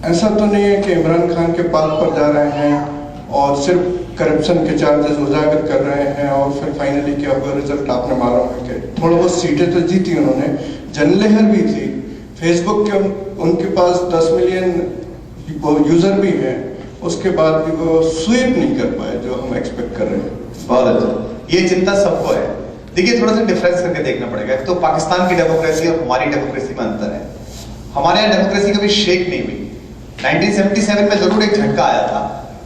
ऐसा तो नहीं है कि इमरान खान के पाल पर जा रहे हैं और सिर्फ करप्शन के चार्जेस उजागर कर रहे हैं और फिर फाइनली क्या हुआ रिजल्ट आपने मालूम है कि थोड़ा बहुत सीटें तो जीती उन्होंने, जनलहर भी थी, फेसबुक के उनके पास 10 मिलियन यूजर भी हैं, उसके बाद भी वो स्वीप नहीं कर पाए जो हम एक्सपेक्ट कर रहे हैं। बहुत अच्छा, ये चिंता सबको है। देखिए थोड़ा सा डिफरेंस करके देखना पड़ेगा। तो पाकिस्तान की डेमोक्रेसी और हमारी डेमोक्रेसी में अंतर है। हमारे यहाँ डेमोक्रेसी कभी शेक नहीं हुई। 1977 में जरूर एक झटका आया था,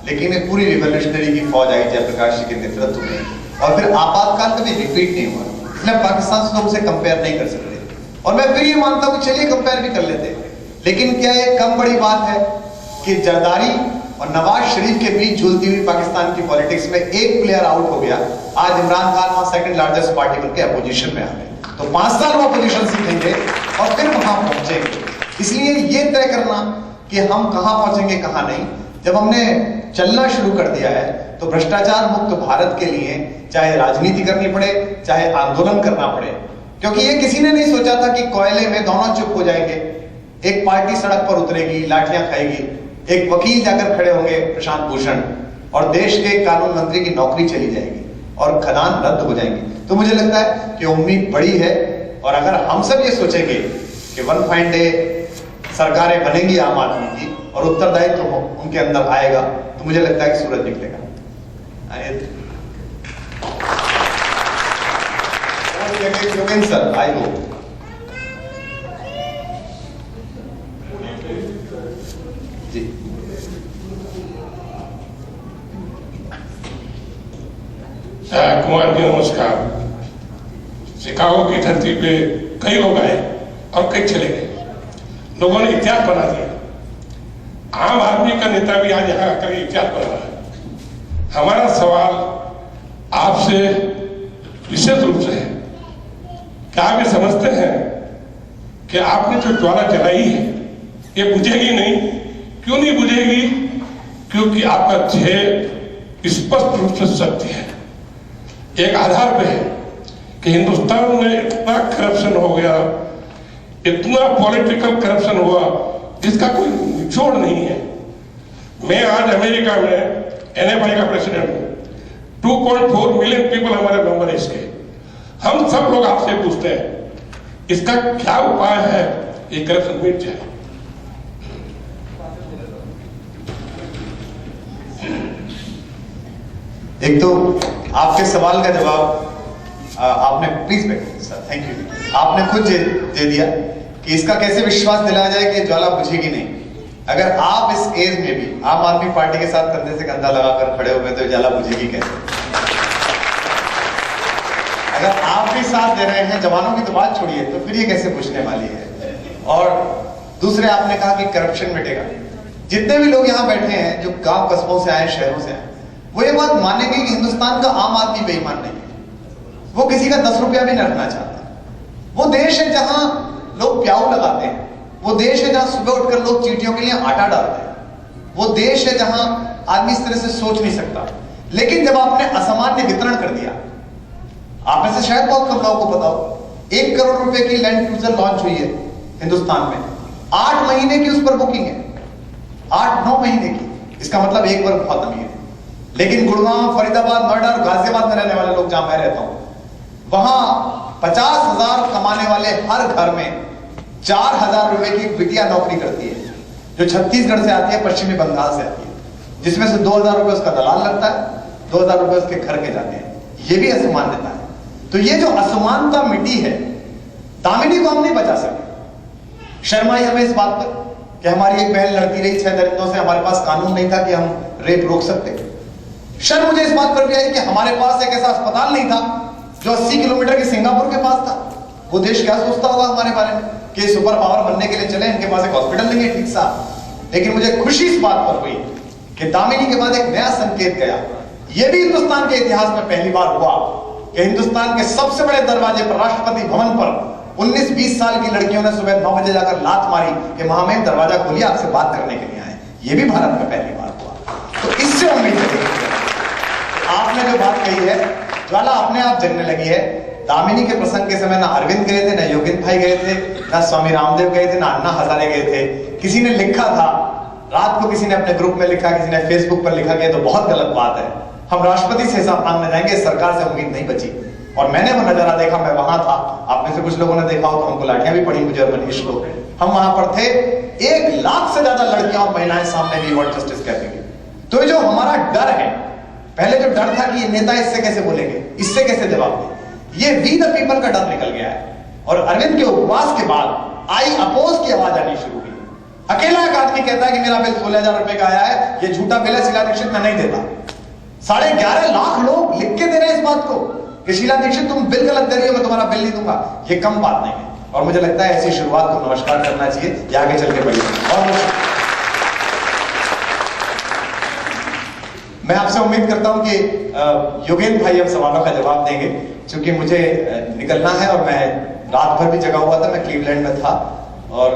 लेकिन एक पूरी रिवोल्यूशनरी की फौज आई जयप्रकाश जी के नेतृत्व में, और फिर आपातकाल कभी रिपीट नहीं हुआ। इसलिए पाकिस्तान से लोग उसे कंपेयर नहीं कर सकते। और मैं फिर ये मानता हूँ कि चलिए कंपेयर भी कर लेते, लेकिन क्या ये कम बड़ी बात है कि जरदारी और नवाज शरीफ के बीच झूलती हुई पाकिस्तान की पॉलिटिक्स में एक प्लेयर आउट हो गया, आज इमरान खान वहां सेकंड लार्जेस्ट पार्टी बनके अपोजिशन में आ गए। तो 5 साल वो अपोजिशन सीखेंगे और फिर वहां पहुंचेंगे। इसलिए ये तय करना कि हम कहां पहुंचेंगे कहां नहीं, जब हमने चलना शुरू कर दिया है तो भ्रष्टाचार मुक्त भारत के लिए चाहे राजनीति करनी पड़े चाहे आंदोलन करना पड़े, क्योंकि ये किसी ने नहीं सोचा था कि कोयले में दोनों चुप हो जाएंगे, एक पार्टी सड़क पर उतरेगी, लाठियां खाएगी, एक वकील जाकर खड़े होंगे प्रशांत भूषण, और देश के कानून मंत्री की नौकरी चली जाएगी और खदान रद्द हो जाएंगी। तो मुझे लगता है कि उम्मीद बड़ी है, और अगर हम सब ये सोचेंगे कि वन फाइन डे सरकारें बनेंगी आम आदमी की और उत्तरदायित्व तो उनके अंदर आएगा, तो मुझे लगता है कि सूरज निकलेगा। योगेंद्र सर, आई हो। जी कुमार जी नमस्कार। शिकागो की धरती पे कई लोग आए और कई चले गए, लोगों ने इतिहास बना दिया। आम आदमी का नेता भी आज यहाँ आकर इतिहास बना रहा है। हमारा सवाल आपसे विशेष रूप से है, क्या आप ये समझते हैं कि आपने जो ज्वाला जलाई है ये बुझेगी नहीं? क्यों नहीं बुझेगी? क्योंकि आपका ध्येय स्पष्ट रूप से सत्य है, एक आधार पे है कि हिंदुस्तान में इतना करप्शन हो गया, इतना पॉलिटिकल करप्शन हुआ जिसका कोई निचोड़ नहीं है। मैं आज अमेरिका में NFI का प्रेसिडेंट हूं, 2.4 मिलियन पीपल हमारे मेंबर है इसके। हम सब लोग आपसे पूछते हैं इसका क्या उपाय है ये करप्शन मिट जाए। एक तो आपके सवाल का जवाब आपने, प्लीज बैठिए सर, थैंक यू, आपने खुद दे दिया कि इसका कैसे विश्वास दिलाया जाए कि ज्वाला बुझेगी नहीं। अगर आप इस एज में भी आम आदमी पार्टी के साथ कंधे से कंधा लगाकर खड़े हुए तो ज्वाला बुझेगी कैसे? अगर आप भी साथ दे रहे हैं, जवानों की तो बात छोड़िए, तो फिर ये कैसे बुझने वाली है? और दूसरे आपने कहा कि करप्शन मिटेगा। जितने भी लोग यहाँ बैठे हैं जो गांव कस्बों से आए, शहरों से आए, वो ये बात मानेंगे कि हिंदुस्तान का आम आदमी बेईमान नहीं है, वो किसी का 10 रुपया भी न रखना चाहता। वो देश है जहां लोग प्याऊ लगाते हैं, वो देश है जहां सुबह उठकर लोग चींटियों के लिए आटा डालते हैं, वो देश है जहां आदमी इस तरह से सोच नहीं सकता। लेकिन जब आपने असामान्य वितरण कर दिया, आप में से शायद बहुत कम लोगों को पता हो, 1 करोड़ रुपए की लैंड क्रूजर लॉन्च हुई है हिंदुस्तान में, 8 महीने की उस पर बुकिंग है, 8-9 महीने की। इसका मतलब एक वर्ग बहुत अमीर है। लेकिन गुड़गांव, फरीदाबाद, नोएडा और गाजियाबाद में रहने वाले लोग, जहां मैं रहता हूं, वहां 50,000 कमाने वाले हर घर में 4,000 रुपए की एक बिटिया नौकरी करती है, जो छत्तीसगढ़ से आती है, पश्चिमी बंगाल से आती है, जिसमें से 2,000 रुपए उसका दलाल लगता है, 2,000 रुपए उसके घर के जाते हैं। ये भी असमानता है। तो ये जो असमानता मिटी है, दामिनी को हम नहीं बचा सके। शर्माई हमें इस बात पर कि हमारी एक बहन लड़ती रही 6 दरिंदों से, हमारे पास कानून नहीं था कि हम रेप रोक सकते। शर्म मुझे इस बात पर भी आई कि हमारे पास एक ऐसा अस्पताल नहीं था जो 80 किलोमीटर के सिंगापुर के पास था। वो देश क्या सोचता होगा हमारे बारे में कि सुपर पावर बनने के लिए चले, इनके पास एक हॉस्पिटल नहीं है ठीक सा। लेकिन मुझे खुशी इस बात पर हुई कि दामिनी के बाद एक नया संकेत गया। यह भी हिंदुस्तान के इतिहास में पहली बार हुआ कि हिंदुस्तान के सबसे बड़े दरवाजे पर, राष्ट्रपति भवन पर 19-20 साल की लड़कियों ने सुबह 9 बजे जाकर लात मारी कि महामहिम दरवाजा खोलिए, आपसे बात करने के लिए आए। यह भी भारत में पहली बार हुआ। तो इससे उम्मीद है, आपने जो बात कही है, ज्वाला अपने आप जगने लगी है। दामिनी के प्रसंग के समय ना अरविंद गए थे, ना योगेंद्र भाई गए थे, ना स्वामी रामदेव गए थे, ना अन्ना हजारे गए थे। किसी ने लिखा था रात को किसी ने अपने ग्रुप में लिखा, किसी ने फेसबुक पर लिखा कि तो बहुत गलत बात है, हम राष्ट्रपति से हिसाब मांगने जाएंगे, सरकार से उम्मीद नहीं बची। और मैंने वो नजारा देखा, मैं वहां था, आप में से कुछ लोगों ने देखा हो तो हमको लाठियां भी पड़ी मुझे और मनीष को। हम वहां पर थे, 1 लाख से ज्यादा लड़कियां और महिलाएं सामने भी व्हाट जस्टिस कहती थी। तो ये जो हमारा डर है, पहले जो डर था कि ये नेता इससे कैसे बोलेंगे, इससे कैसे जवाब दें, ये वी द पीपल का डर निकल गया है। और अरविंद के उपवास के बाद आई अपोज की आवाज आनी शुरू हुई। अकेला एक आदमी कहता है कि मेरा बिल 16,000 रुपए का आया है, ये झूठा बिल है, शीला दीक्षित मैं नहीं देता। 11.5 लाख लोग लिख के दे रहे हैं इस बात को कि शीला दीक्षित तुम बिल गलत दे रही हो, मैं तुम्हारा बिल नहीं दूंगा। ये कम बात नहीं है, और मुझे लगता है ऐसी शुरुआत को नमस्कार करना चाहिए, ये आगे चल के बढ़िए। और मैं आपसे उम्मीद करता हूं कि योगेंद्र भाई अब सवालों का जवाब देंगे, क्योंकि मुझे निकलना है और मैं रात भर भी जगा हुआ था, मैं क्लीवलैंड में था। और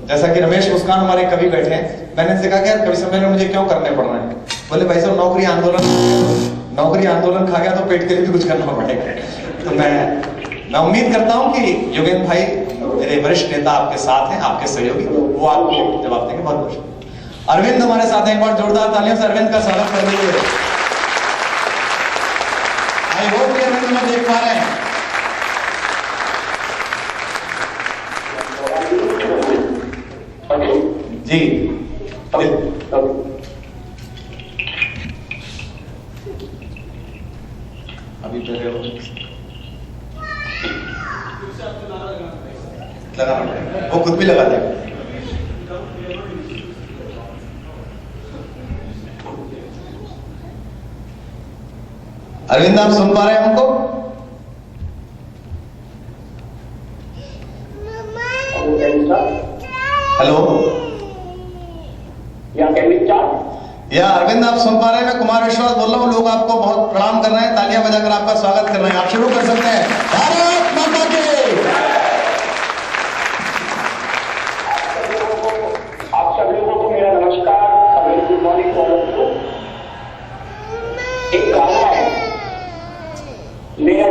जैसा कि रमेश मुस्कान हमारे कवि बैठे हैं, मैंने इनसे कहा कि यार कवि सम्मेलन मुझे क्यों करने पड़ रहे हैं? बोले भाई साहब नौकरी आंदोलन खा गया तो पेट के लिए भी कुछ करना पड़ेगा। तो मैं उम्मीद करता हूं कि योगेंद्र भाई मेरे वरिष्ठ नेता आपके साथ हैं, आपके सहयोगी, वो आपको जवाब देंगे। बहुत बहुत अरविंद हमारे साथ हैं, एक बार जोरदार तालियों से अरविंद का स्वागत कर लीजिए। आई होप कि अरविंद में देख पा रहे हैं। जी अभी लगा वो खुद भी लगा दे। अरविंद आप सुन पा रहे हैं हमको? हेलो या अरविंद आप सुन पा रहे हैं? मैं कुमार विश्वास बोल रहा हूँ, लोग आपको बहुत प्रणाम कर रहे हैं, तालियां बजाकर आपका स्वागत कर रहे हैं। आप शुरू कर सकते हैं। भारत माता की। आप सब लोगों को मेरा नमस्कार, गुड मॉर्निंग। एक गाना है मेरा,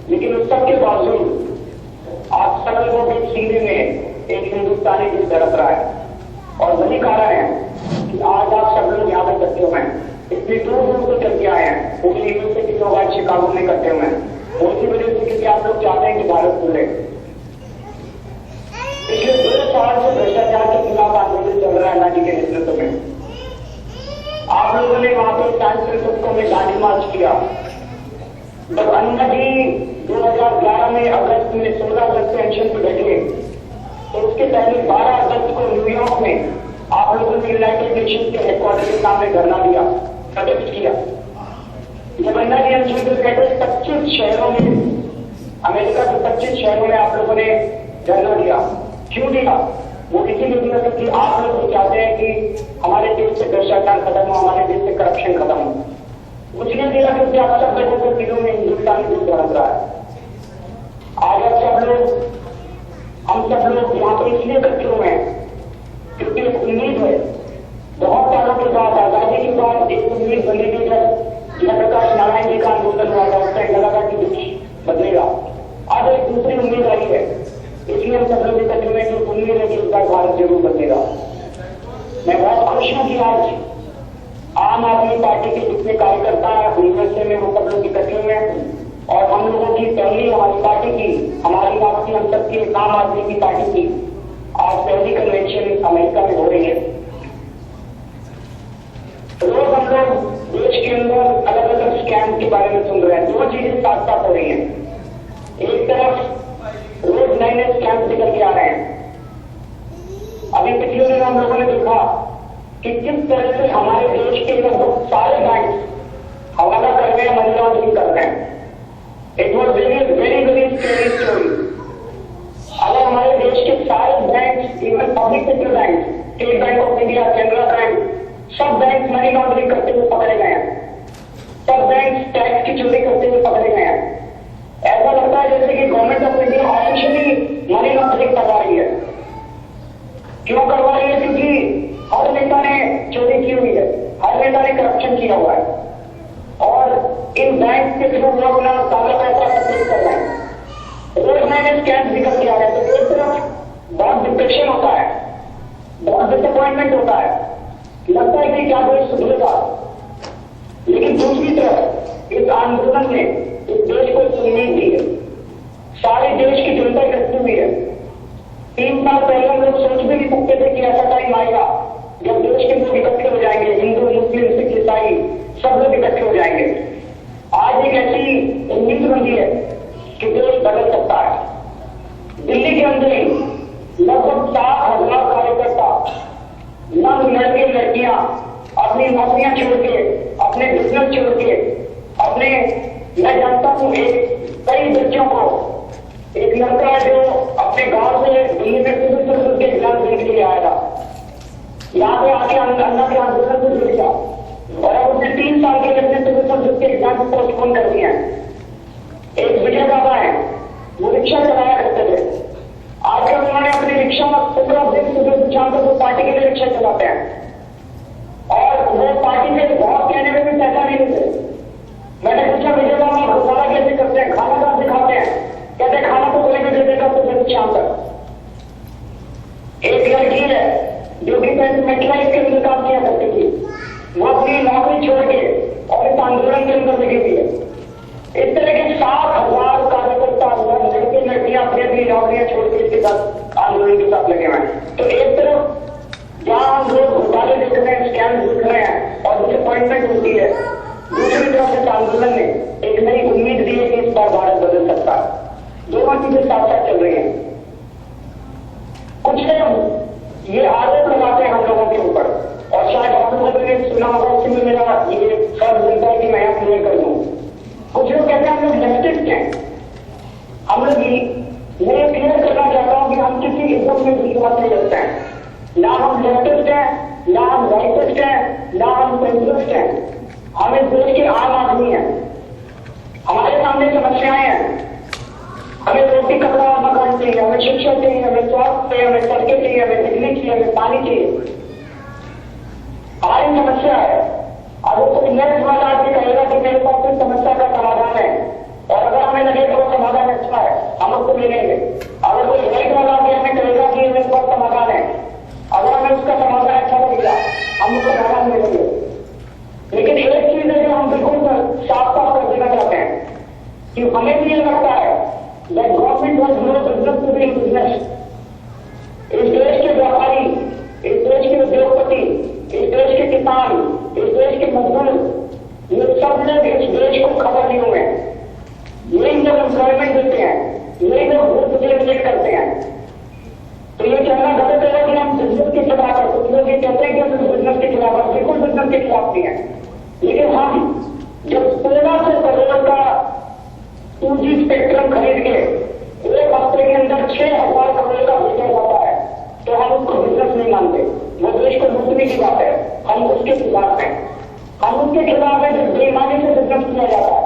लेकिन उस सब के बावजूद आप सब लोगों के सीने में एक हिंदुस्तानी दिल धड़क रहा है। और वही कारण है कि आज आप सब लोग यहाँ पर इकट्ठे हुए हैं, इतनी दूर दूर से चल के आए हैं। पूरी यूनिवर्सिटी लोग आज शिकागो में इकट्ठे हुए हैं, और इसी वजह से क्योंकि आप लोग चाहते हैं कि भारत खुले। पिछले 2 साल से भ्रष्टाचार के खिलाफ आंदोलन चल रहा है अन्ना जी के नेतृत्व में। आप लोगों ने वहां पर सांस्कृतिक में गांधी मार्च किया। जब अन्ना जी 2011 में अगस्त में 16 अगस्त पेंशन पे बैठे, तो उसके पहले 12 अगस्त को न्यूयॉर्क में आप लोगों ने यूनाइटेड नेशन के हेडक्वार्टर के सामने धरना दिया, प्रोटेस्ट किया। जब अन्ना जी अंशुल कहते 25 शहरों में, अमेरिका के 25 शहरों में आप लोगों ने धरना दिया। क्यों दिया? वो इसीलिए दिया क्योंकि आप लोग चाहते हैं कि हमारे देश से भ्रष्टाचार खत्म हो, हमारे देश से करप्शन खत्म हो। उसने दिया क्योंकि आप सब लोगों के दिलों में हिंदुस्तानी दिल धड़क रहा है। आज आप सब लोग, हम सब लोग यहाँ पर इसलिए इकट्ठे हुए हैं क्योंकि एक उम्मीद है, बहुत सालों के बाद, आजादी के बाद एक उम्मीद बनी थी। जब जयप्रकाश नारायण जी का आंदोलन हुआ था, उस टाइम लगा था कि देश बदलेगा। आज एक दूसरी उम्मीद आई है, इसलिए हम सब लोग इकट्ठे हुए कि उम्मीद है कि इस बार भारत जरूर बदलेगा। मैं बहुत खुश हूँ कि आज आम आदमी पार्टी के जितने कार्यकर्ता हैं यूनिवर्सिटी में, वो सब लोग इकट्ठे हुए हैं। और हम लोगों की पहली, हमारी पार्टी की, हमारी आपकी, हम सबकी आम आदमी की पार्टी की आज पहली कन्वेंशन अमेरिका में हो रही है। रोज हम लोग देश के अंदर अलग अलग स्कैम के बारे में सुन रहे हैं। 2 चीजें साथ साथ हो रही हैं। एक तरफ रोज नए नए स्कैम निकल के आ रहे हैं। अभी पिछले दिन हम लोगों ने देखा कि किस तरह से हमारे देश के लगभग सारे बैंक हवाला कर रहे हैं, मनी लॉन्ड्रिंग कर रहे हैं। It was very very very scary story. अगर हमारे देश के सारे bank, even public sector bank, state bank of India, Canara bank, सब बैंक मनी लॉन्ड्रिंग करते हुए पकड़े गए हैं। सब बैंक की चोरी करते हुए पकड़े गए हैं। ऐसा लगता है जैसे कि government of India officially money laundering करवा रही है। क्यों करवा रही है? क्योंकि हर नेता ने चोरी की हुई है, हर नेता ने करप्शन किया हुआ है और इन बैंक के थ्रू वो अपना ताजा पैसा एकत्रित कर रहे हैं। रोज नए स्कैम निकल के आ रहे हैं। तो एक तरफ बहुत डिप्रेशन होता है, बहुत डिसअपॉइंटमेंट होता है, लगता है कि क्या देश सुधरेगा, लेकिन दूसरी तरफ इस आंदोलन ने इस देश को उम्मीद दी है। सारे देश की जनता इकट्ठी हुई है। 3 साल पहले हम लोग सोच भी नहीं सकते थे कि ऐसा टाइम आएगा जब देश के लोग इकट्ठे हो जाएंगे, हिंदू मुस्लिम सिख ईसाई सब लोग इकट्ठे हो जाएंगे। आज एक ऐसी उम्मीद बनी है कि देश बदल सकता है। दिल्ली के अंदर ही लगभग 7,000 कार्यकर्ता, नव लड़के लड़कियां अपनी नौकरियां छोड़ के, अपने बिजनेस छोड़ के, अपने, मैं जानता हूं कई बच्चों को, एक लड़का है जो अपने गांव से दिल्ली में सिविल सर्विस के एग्जाम देने के लिए आया था, यहाँ पे आके अन्ना के आंदोलन से जुड़ गया और अब उसने 3 साल के लिए अपने सिविल सर्विस के एग्जाम को पोस्टपोन कर दिया है। एक विजय बाबा है, वो रिक्शा चलाया करते थे, आजकल उन्होंने अपनी रिक्शा पूरा दिन सुबह शाम तक वो पार्टी के लिए रिक्शा चलाते हैं और वो पार्टी के बहुत कहने में भी पैसा नहीं देते। मैंने पूछा विजय बाबा गुजारा कैसे करते हैं, खाना कहाँ से खाते हैं? कहते खाना तो कोई भी दे देगा सुबह से शाम तक। एक लड़की है जो कि मेटलाइफ के अंदर काम किया करती थी, वो अपनी नौकरी छोड़ के और इस आंदोलन के अंदर लगी हुई है। इस तरह के 7,000 कार्यकर्ता लड़के लड़कियां अपनी अपनी नौकरियां छोड़ के इसके साथ आंदोलन के साथ लगे हुए हैं। तो एक तरफ जहां हम लोग घोटाले देख रहे हैं, स्कैम देख रहे हैं और डिसअपॉइंटमेंट होती है, दूसरी तरफ इस आंदोलन ने एक नई उम्मीद दी है कि इस बार भारत बदल सकता है। दोनों चीजें साथ साथ चल रही हैं। कुछ लोग ये आरोप लगाते हैं हम लोगों के ऊपर और शायद आप लोगों ने सुना होगा, उसमें मेरा ये फर्ज बनता है कि मैं यहाँ क्लियर कर दूं। कुछ लोग कहते हैं हम लोग लेफ्टिस्ट हैं। हम लोग मैं ये क्लियर करना चाहता हूँ कि हम किसी इज्जत में विश्वास नहीं रखते हैं। ना हम लेफ्टिस्ट हैं, ना हम राइटिस्ट हैं, ना हम सेंट्रिस्ट हैं। हम इस देश के आम आदमी हैं। हमारे सामने समस्याएं हैं। हमें रोटी कपड़ा और मकान चाहिए, हमें शिक्षा चाहिए, हमें स्वास्थ्य चाहिए, हमें सड़कें चाहिए, हमें बिजली चाहिए, हमें पानी चाहिए। हमारी समस्या है। अगर कोई नेक्स्ट वाला आदमी कहेगा कि मेरे पास इस समस्या का समाधान है और अगर हमें लगेगा वो समाधान अच्छा है, हम उसको ले लेंगे। अगर कोई राइट वाला आदमी हमें कहेगा कि मेरे पास समाधान है, अगर हमें उसका समाधान अच्छा लगेगा, हम उसका समाधान ले लेंगे। लेकिन एक चीज है जो हम बिल्कुल साफ साफ कर देना चाहते हैं कि हमें भी ये लगता है that government has no business to be in business. इस देश के व्यापारी, इस देश के उद्योगपति, इस देश के किसान, इस देश के मजदूर, ये सब लोग इस देश को खबर लिए हुए हैं। यही लोग एम्प्लॉयमेंट देते हैं, यही लोग वोट जनरेट करते हैं। तो ये कहना गलत है कि हम बिजनेस के खिलाफ है। कुछ लोग ये कहते हैं कि हम बिजनेस के खिलाफ है, बिल्कुल बिजनेस के खिलाफ नहीं है। लेकिन हम जब 1600 करोड़ का 2G स्पेक्ट्रम खरीद के एक हफ्ते के अंदर 6,000 करोड़ का बेचा जाता है तो हम उसको बिजनेस नहीं मानते, वो देश को लूटने की बात है। हम उसके खिलाफ हैं। हम उसके खिलाफ हैं जो बेईमानी से बिजनेस किया जाता है।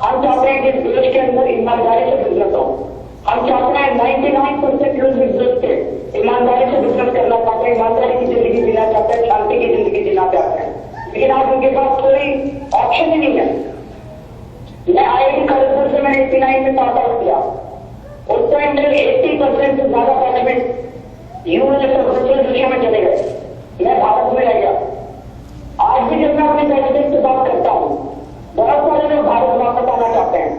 हम चाहते हैं कि देश के अंदर ईमानदारी से बिजनेस हो। हम चाहते हैं 99% लोग इस देश के ईमानदारी से बिजनेस करना चाहते हैं, ईमानदारी की जिंदगी जीना चाहते हैं, शांति की जिंदगी जीना चाहते हैं। लेकिन आज उनके पास कोई ऑप्शन ही नहीं है। मैं IIT खड़गपुर से मैंने 89 में पास आउट किया। उस टाइम मेरे 80% से ज्यादा बैचमेंट यूएस और दूसरे देशों में चले गए। मैं भारत में रह गया। आज भी जब मैं अपने प्रेसिडेंट से बात करता हूँ, बहुत सारे लोग भारत वापस आना चाहते हैं,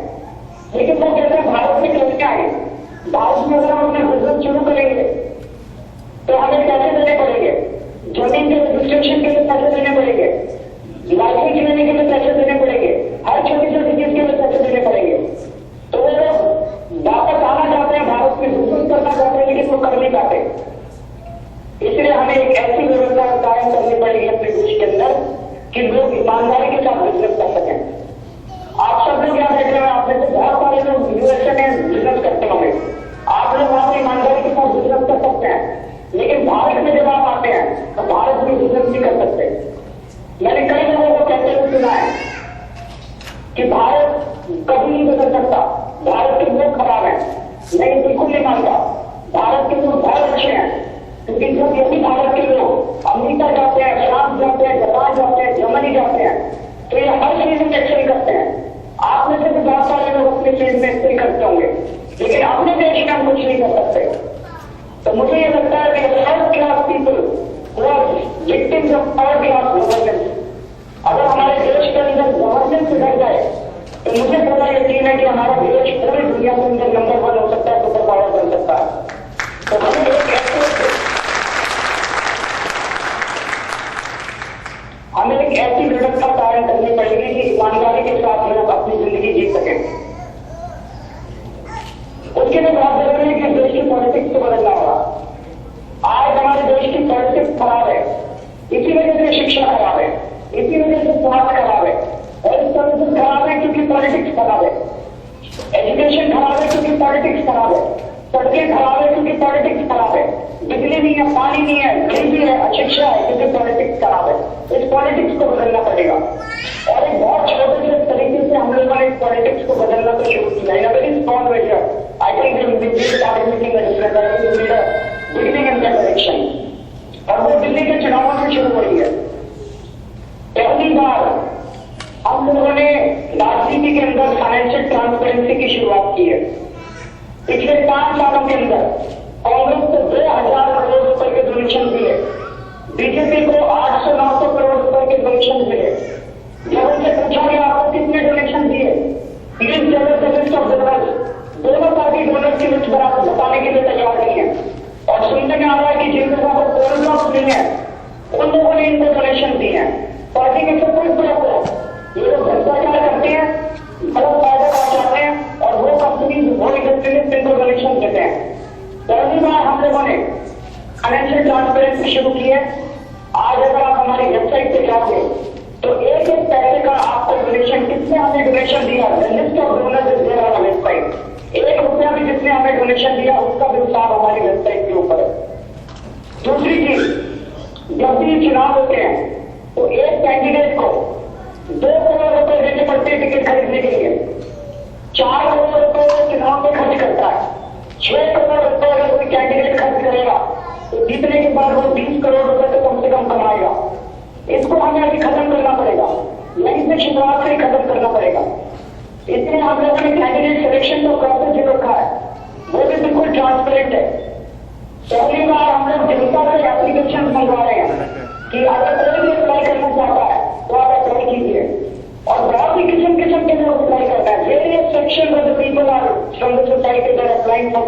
लेकिन वो कहते हैं भारत में कैसे आए? भारत में अगर हम अपने बिजनेस शुरू करेंगे तो हमें पैसे देने पड़ेंगे, जमीन के रजिस्ट्रेशन के लिए पैसे देने पड़ेंगे, लाइसेंस लेने के लिए पैसे देने पड़ेंगे, हर छोटी छोटी चीज के लिए पैसे देने पड़ेंगे। तो वो लोग वापस आना चाहते हैं, भारत में बिजनेस करना चाहते हैं, लेकिन वो कर नहीं पाते। इसलिए हमें एक ऐसी व्यवस्था कायम करनी पड़ेगी अपने देश के अंदर कि लोग ईमानदारी के साथ कि भारत कभी नहीं बदल सकता, भारत के लोग खराब हैं, नहीं बिल्कुल नहीं मानता। भारत के लोग बहुत अच्छे हैं, क्योंकि जब यही भारत के लोग अमेरिका जाते हैं, फ्रांस जाते हैं, जापान जाते हैं, जर्मनी जाते हैं, तो ये हर चीज में एक्सेल करते हैं। आप में से भी बहुत सारे लोग अपने फील्ड में एक्सेल करते होंगे, लेकिन अपने देश में हम कुछ नहीं कर सकते। तो मुझे ये लगता है कि third class people victims of third class governance, अगर हमारे देश के अंदर गवर्नेंस सुधर जाए तो मुझे पूरा यकीन है कि हमारा देश पूरी दुनिया के अंदर नंबर 1 हो सकता है, सुपर पावर बन सकता है। तो हमें एक ऐसी व्यवस्था कायम करनी पड़ेगी कि ईमानदारी के साथ लोग अपनी जिंदगी जी सकें। उसके लिए बहुत जरूरी है कि देश की पॉलिटिक्स को बदलना होगा। आज हमारे देश की पॉलिटिक्स खराब है, इसी वजह से शिक्षा खराब है, इसी वजह से स्वास्थ्य खराब है, हेल्थ सर्विसेज खराब है क्योंकि पॉलिटिक्स खराब है, एजुकेशन खराब है क्योंकि पॉलिटिक्स खराब है, सड़कें खराब है क्योंकि पॉलिटिक्स खराब है, बिजली नहीं है, पानी नहीं है, गरीबी है, अशिक्षा है क्योंकि पॉलिटिक्स खराब है। इस पॉलिटिक्स को बदलना पड़ेगा और एक बहुत छोटे से तरीके से हम लोगों ने इस पॉलिटिक्स को बदलना तो शुरू किया है। Very small measure, I think beginning in that direction, और वो दिल्ली के चुनावों से शुरू हो रही है। पहली बार हम लोगों ने राजनीति के अंदर फाइनेंशियल ट्रांसपेरेंसी की शुरुआत की है। पिछले 5 सालों के अंदर कांग्रेस को 2000 करोड़ रुपए के डोनेशन मिले, बीजेपी को 800-900 करोड़ रुपए के डोनेशन मिले। जब उनसे पूछा गया आपको कितने डोनेशन दिए, please tell the list of donors, दोनों पार्टी डोनर की लिस्ट बताने के लिए तैयार नहीं है। और सुनने में आ रहा है कि जिन लोगों को कोई जॉब नहीं है उन लोगों ने इनको डोनेशन दी है। पार्टी के सब कुछ ब्लॉक है, ये लोग भ्रष्टाचार करते हैं, गलत फायदा पहुंचाते हैं और वो कंपनी वो इंडस्ट्रियलिस्ट इनको डोनेशन देते हैं। पहली बार हम लोगों ने फाइनेंशियल ट्रांसपेरेंसी शुरू की है। आज अगर आप हमारी वेबसाइट पे जाओगे तो एक एक पैसे का आपको डोनेशन, किसने हमें डोनेशन दिया, list of donors is there on website. 1 रुपया भी जिसने हमें डोनेशन दिया उसका भी हिसाब हमारी वेबसाइट के ऊपर है। दूसरी चीज, जब भी चुनाव होते हैं तो एक कैंडिडेट को 2 करोड़ रुपए देने पड़ते हैं टिकट खरीदने के लिए। 4 करोड़ रुपए चुनाव में खर्च करता है, 6 करोड़ रुपए अगर कोई कैंडिडेट खर्च करेगा तो जीतने के बाद वो 20 करोड़ रुपए तो कम से कम कमाएगा। इसको हमें अभी खत्म करना पड़ेगा, यहीं से शुरुआत से ही खत्म करना पड़ेगा। इसलिए हम लोगों ने कैंडिडेट सिलेक्शन का प्रोसेस जो रखा है वो भी बिल्कुल ट्रांसपेरेंट है। पहली बार हम लोग जनता से एप्लीकेशन मंगवा रहे हैं कि अगर कोई भी अप्लाई करना चाहता है तो आप अप्लाई कीजिए, और बहुत ही किस्म किस्म के लोग अप्लाई करता है। Various section of the people are from the society that applying for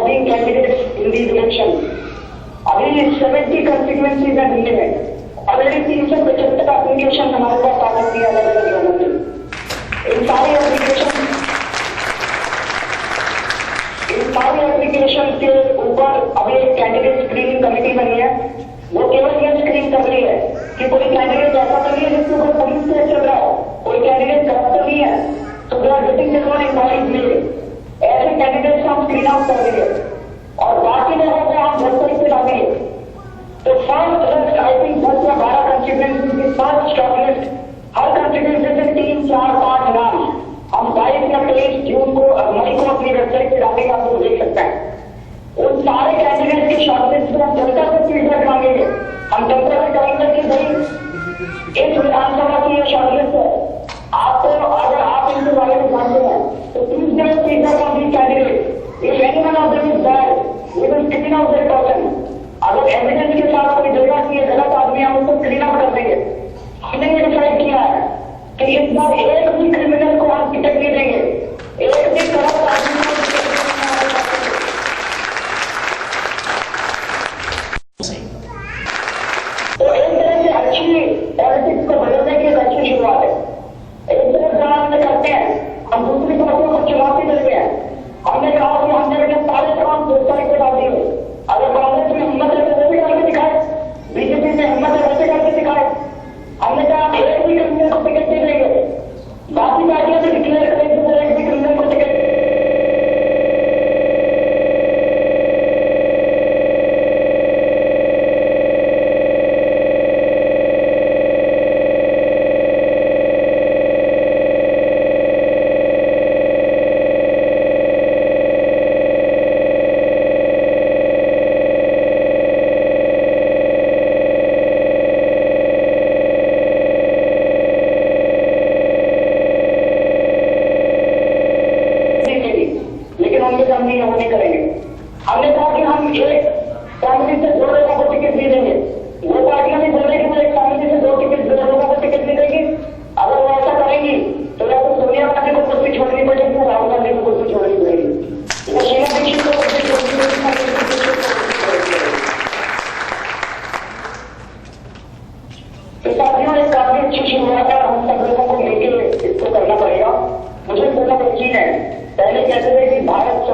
being candidates in these election. अभी 70 कंस्टिट्यूएंसीज हैं दिल्ली में, ऑलरेडी 375 एप्लीकेशन हमारे पास आ सकती है अलग अलग लोगों की। इन सारी एप्लीकेशन के ऊपर अभी एक कैंडिडेट स्क्रीनिंग कमेटी बनी है। वो केवल ये स्क्रीन कर रही है कि कोई कैंडिडेट ऐसा तो नहीं है जिसके ऊपर पुलिस केस चल रहा हो, कोई कैंडिडेट करप्ट तो नहीं है, तो they are getting their own inquiries मिले। ऐसे कैंडिडेट को हम स्क्रीन आउट कर देंगे और बाकी लोगों को हम वेबसाइट पे डालेंगे। तो फर्स्ट लिस्ट आई थिंक 10 या 12 कंस्टिट्यूएंसी की फर्स्ट शॉर्टलिस्ट, हर कंस्टिट्यूएंसी से 3, 4, 5 नाम हम 22 या 23 जून को मई को अपनी वेबसाइट पे डालेंगे, आप लोग देख सकते हैं। उन सारे कैंडिडेट की शॉर्टलिस्ट में हम जनता से फीडबैक मांगेंगे। हम जनता से कहेंगे कि भाई इस विधानसभा की ये शॉर्टलिस्ट है, आपको अगर आप इनके बारे में जानते हैं तो please give feedback on these candidate. If anyone of them is bad we will screen out that person. अगर एविडेंस के साथ कोई जगह की गलत आदमी, हम उसको स्क्रीन आउट कर देंगे। हमने ये डिसाइड किया है कि इस बार एक भी क्रिमिनल को हम टिकट नहीं देंगे, एक भी करप्ट आदमी को टिकट नहीं देंगे। तो एक तरह से अच्छी पॉलिटिक्स को बदलने की एक अच्छी शुरुआत है। एक तरफ जहां हमने करते हैं, हम दूसरी पार्टियों को चुनौती देते हैं। हमने कहा कि हमने अपने सारे काम वेबसाइट पे डाल दिए। अगर कांग्रेस में हिम्मत है तो वो भी करके दिखाए, बीजेपी में हिम्मत है वैसे करके दिखाए। हमने कहा एक भी क्रिमिनल को टिकट नहीं देंगे,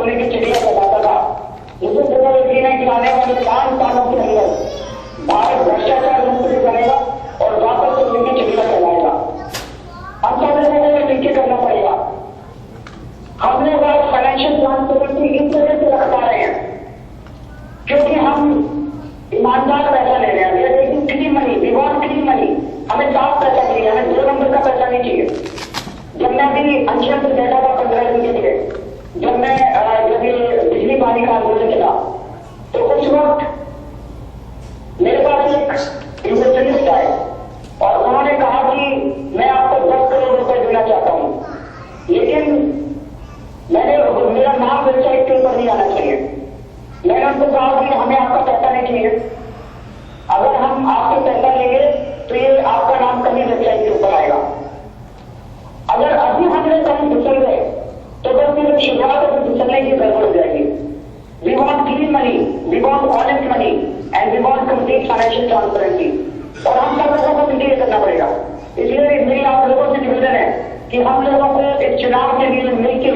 सोने की चिड़िया कहलाता था, मुझे पूरा यकीन है कि आने वाले 5 सालों के अंदर भारत भ्रष्टाचार मुक्त भी बनेगा और वापस सोने की चिड़िया कहलाएगा। हम सब लोगों को मिलकर करना पड़ेगा। हम लोग आज फाइनेंशियल ट्रांसपेरेंसी इस वजह से रख पा रहे हैं क्योंकि हम ईमानदार पैसा ले रहे हैं। लेकिन clean money, we want clean money. हमें साफ पैसा चाहिए, हमें 2 नंबर का पैसा नहीं चाहिए। जब मैं अभी अंचल से बैठा था 15 दिन के लिए, जब ये बिजली पानी का आंदोलन चला, तो उस वक्त मेरे पास एक इन्वेस्टरिस्ट आए और उन्होंने कहा कि मैं आपको 10 करोड़ रुपए देना चाहता हूं, लेकिन मेरा नाम वेबसाइट के ऊपर नहीं आना चाहिए। मैंने उनको कहा कि हमें आपका पैसा नहीं चाहिए, अगर हम आपसे पैसा लेंगे तो ये आपका नाम कभी वेबसाइट के ऊपर आएगा। अगर अभी हम लोग कहीं फिसल गए तो बस सिर्फ शुरुआत में फिसलने की गड़बड़ हो जाएगी। We want clean money, we want honest money and we want complete financial transparency. और हम सब लोगों को मिलकर करना पड़ेगा। इसलिए मेरी आप लोगों से निवेदन है कि हम लोगों को इस चुनाव के लिए मिलकर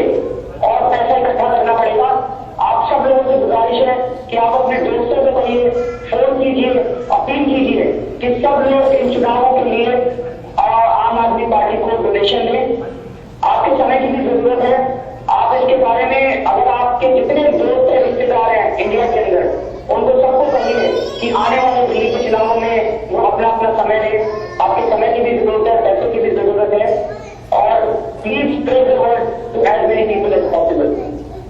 और पैसा इकट्ठा करना पड़ेगा। आप सब लोगों से गुजारिश है कि आप अपने दोस्तों को कहिए, फोन कीजिए, अपील कीजिए कि सब लोग इन चुनावों के लिए आम आदमी पार्टी को डोनेशन दें। आपके समय की भी जरूरत है। आप इसके बारे में अगर आपके जितने दोस्त हैं, रिश्तेदार हैं इंडिया के अंदर, उनको सबको कहिए कि आने वाले दिल्ली के चुनावों में वो अपना अपना समय दें। आपके समय की भी जरूरत है, पैसे की भी जरूरत है। और please spread the word to as many people as possible.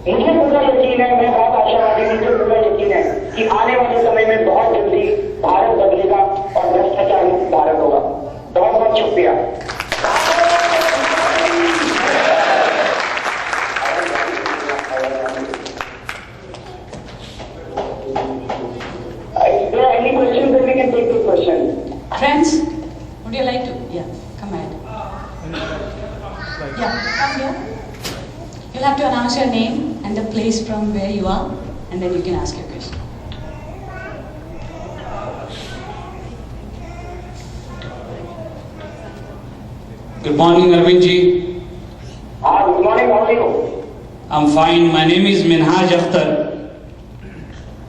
मुझे पूरा यकीन है, मैं बहुत आशावादी, मुझे पूरा यकीन है कि आने वाले समय में बहुत जल्दी भारत बदलेगा और भ्रष्टाचार मुक्त भारत होगा। बहुत बहुत शुक्रिया। If there are any questions, then we can take the question. Friends, would you like to? Yeah, come ahead. Yeah, come here. You'll have to announce your name and the place from where you are, and then you can ask your question. Good morning, Arvind ji. Good morning, how are you? I'm fine. My name is Minhaj Akhtar.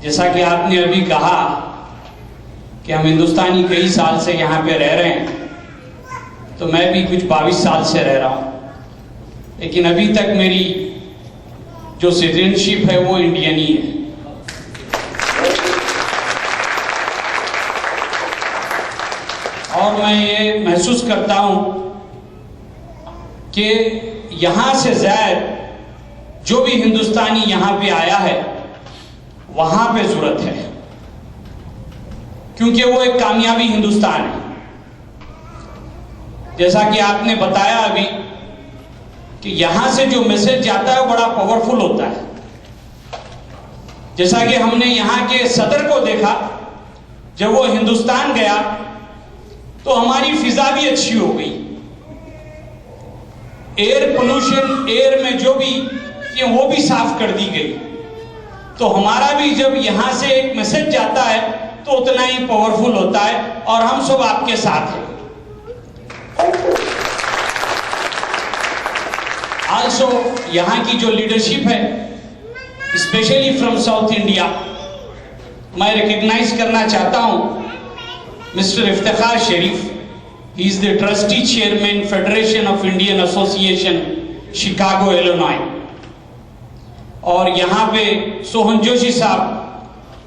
जैसा कि आपने अभी कहा कि हम हिंदुस्तानी कई साल से यहाँ पे रह रहे हैं, तो मैं भी कुछ 22 साल से रह रहा हूँ, लेकिन अभी तक मेरी जो सिटीजनशिप है वो इंडियन ही है। और मैं ये महसूस करता हूँ कि यहाँ से ज़ायद जो भी हिंदुस्तानी यहाँ पे आया है वहाँ पे जरूरत है, क्योंकि वो एक कामयाबी हिंदुस्तान है। जैसा कि आपने बताया अभी कि यहाँ से जो मैसेज जाता है वो बड़ा पावरफुल होता है। जैसा कि हमने यहाँ के सदर को देखा, जब वो हिंदुस्तान गया तो हमारी फिजा भी अच्छी हो गई। एयर पोल्यूशन, एयर में जो भी वो भी साफ कर दी गई। तो हमारा भी जब यहाँ से एक मैसेज जाता है तो उतना ही पावरफुल होता है, और हम सब आपके साथ हैं। आल्सो यहाँ की जो लीडरशिप है, स्पेशली फ्रॉम साउथ इंडिया, मैं रिकग्नाइज करना चाहता हूँ mister Iftikhar Sharif. He is the trustee chairman federation of Indian association Chicago Illinois. और यहाँ पे सोहन जोशी साहब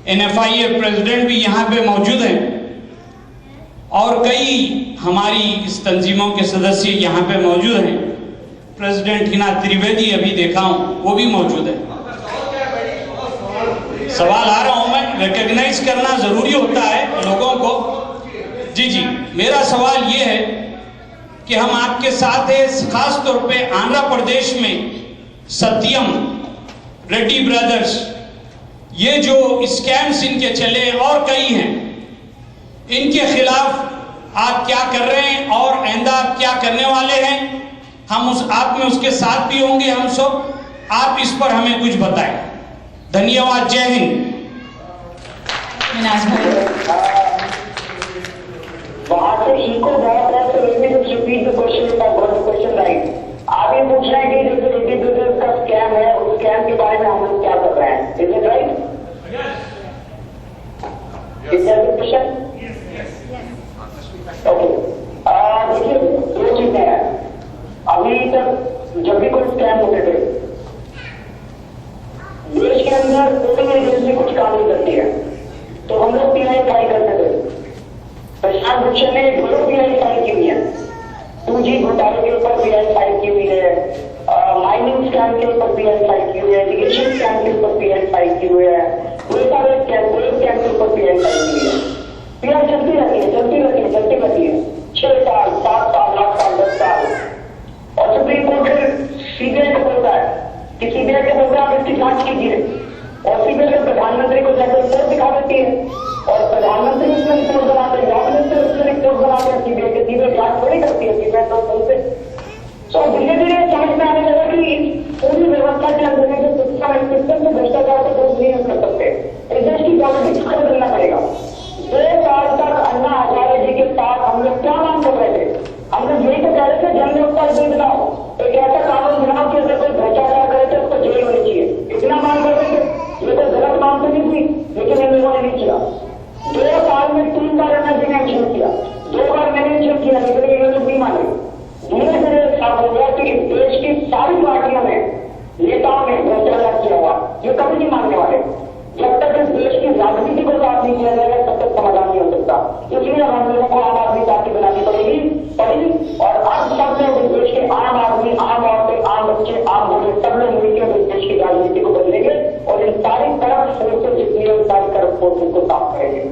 NFIA प्रेसिडेंट भी यहाँ पे मौजूद हैं, और कई हमारी इस तंजीमों के सदस्य यहाँ पे मौजूद हैं। प्रेसिडेंट हिना त्रिवेदी अभी देखा हूँ, वो भी मौजूद है। सवाल आ रहा हूँ मैं, रिकॉग्नाइज करना जरूरी होता है लोगों को। जी, मेरा सवाल ये है कि हम आपके साथ है, खास तौर पे आंध्र प्रदेश में सत्यम रेड्डी ब्रदर्स, ये जो स्कैम्स इनके चले और कई हैं, इनके खिलाफ आप क्या कर रहे हैं और आइंदा आप क्या करने वाले हैं? हम आप में उसके साथ भी होंगे हम सब। आप इस पर हमें कुछ बताएं। धन्यवाद। जय हिंद। वहां से इनको बहुत है, तो let me just repeat the question if I got the question right. आप ये पूछ रहे हैं कि जैसे रेड्डी ब्रदर्स का स्कैम है, उस स्कैम के बारे में अभी तक जब भी कोई स्कैम होते थे, देश के अंदर कोई एजेंसी कुछ काम नहीं करती है तो हम लोग पीआई फाइल करते थे। प्रशांत भूषण ने 2 पीआई फाइल की हुई है, 2G घोटाले के ऊपर पीआई फाइल की हुई है, माइनिंग स्कैम के ऊपर पीआई फाइल की हुई है, इरिगेशन स्कैम के ऊपर पीआई फाइल की हुई है, बहुत सारे स्कैम के ऊपर पीआई फाइल की हुई है। पीआई चलती रहती है 6 साल 7 साल 8 साल 10 साल। और सुप्रीम कोर्ट फिर सीबीआई को बोलता है कि सीबीआई को बोलता है आप इसकी जांच कीजिए, और सीबीआई को प्रधानमंत्री को जाकर रिपोर्ट दिखा देती है और प्रधानमंत्री उसमें रिपोर्ट बनाते हैं, लॉ मिनिस्टर उसमें रिपोर्ट बनाते हैं सीबीआई के। सीबीआई जांच थोड़ी करती है, सीबीआई तो बोलते। तो धीरे धीरे समझ में आने लगा कि पूरी व्यवस्था के अंदर जो सिस्टम से भ्रष्टाचार को दूर नहीं कर सकते, इस देश की पॉलिटिक्स को बदलना पड़ेगा। 2 साल तक अन्ना हजारे जी के साथ हम लोग क्या मांग कर रहे थे? हम लोग यही तो कह रहे थे जन लोकपाल बिल बनाओ, एक ऐसा कानून बनाओ कि अगर कोई भ्रष्टाचार करे तो उसको जेल होनी चाहिए, इतना मांग कर रहे थे। ये तो गलत मांग तो नहीं थी, लेकिन इन लोगों ने नहीं किया। 2 साल में 3 बार एनर्जी ने एक्शन किया, 2 बार मैंने एक्शन किया, लेकिन ये लोग नहीं माने। धीरे धीरे साफ हो गया कि देश की सारी पार्टियों में नेताओं ने भ्रष्टाचार किया हुआ, ये कभी नहीं मानने वाले। जब तक इस देश की राजनीति को साफ नहीं किया जाएगा तब तक समाधान नहीं हो सकता। इसलिए हम लोगों को आम आदमी पार्टी बनानी पड़ी और अब सब लोग इस देश के आम आदमी, आम औरतें, आम बच्चे, आम बूढ़े सब लोग मिलकर इस देश की राजनीति को बदलेंगे और इन सारी करप्ट फोर्सेज जितनी है, सारी करप्ट फोर्सेज को साफ करेंगे।